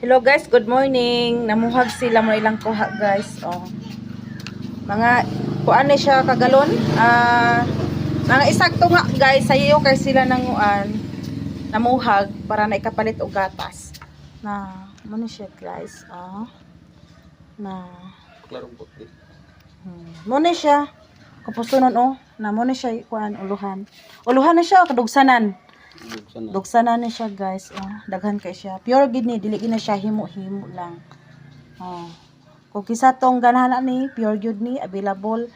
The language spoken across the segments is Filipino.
Hello guys, good morning. Namuhag sila mo ilang kuha guys. Oh. Mga kuan ni siya kagalon. Mga isakto nga guys, sayo kay sila nang namuhag para na ikapalit og gatas. Na mo ni siya guys. Oh. Na Klarong puti. mo ni siya. Kapusunon oh. Na mo ni siya kuan uluhan. Uluhan na siya kadugsanan. Dugsanan ni siya guys. Oh, daghan kay siya. Pure gid ni, dili na siya himo-himo lang. Oh. Kung kisa tong ganahan ni, pure gid ni available.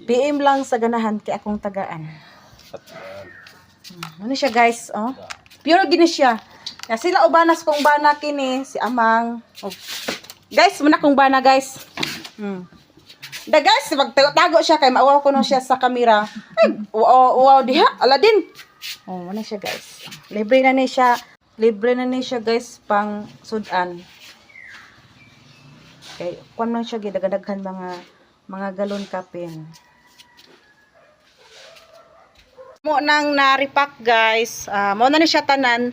PM lang sa ganahan kay akong tagaan. Ano siya guys, oh. Pure gid ni siya. Na sila ubanas kong bana kini si Amang. Oh. Guys, muna kong bana guys. Da guys, magtago siya kay maawaw ko no siya sa kamera. Ay, wow diha, Aladdin. Oh, ano siya guys. Libre na ni siya. Libre na ni siya guys pang sudan. Okay, kuan man siya gidagdagan mga galon kapin. Mo nang na-repack guys. Mo na ni siya tanan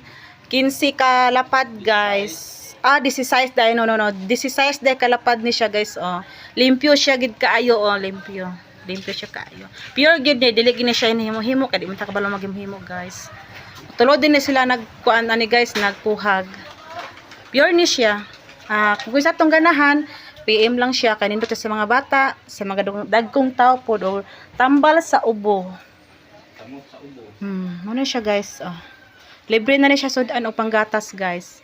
15 ka lapad guys. 16 dai no. 16 dai kalapad ni siya guys oh. Limpyo siya gid kaayo oh, limpyo siya kaayo. Pure gid ni dili gid ni siya himo-himo kay di man ta kabalo maghimo guys. Tulod din ni sila nagkuan ani guys, nagpuhag. Pure ni siya. Kung sa tong ganahan, PM lang siya kanindot sa mga bata, sa mga dagkong tao pod or tambal sa ubo. Tamo sa ubo. Ano siya guys oh. Libre na ni siya sudan o panggatas guys.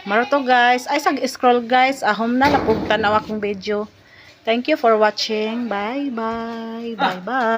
Maroto guys. Ay sag-scroll guys. Ahom na lapog tanaw akong video. Thank you for watching. Bye bye. Bye bye.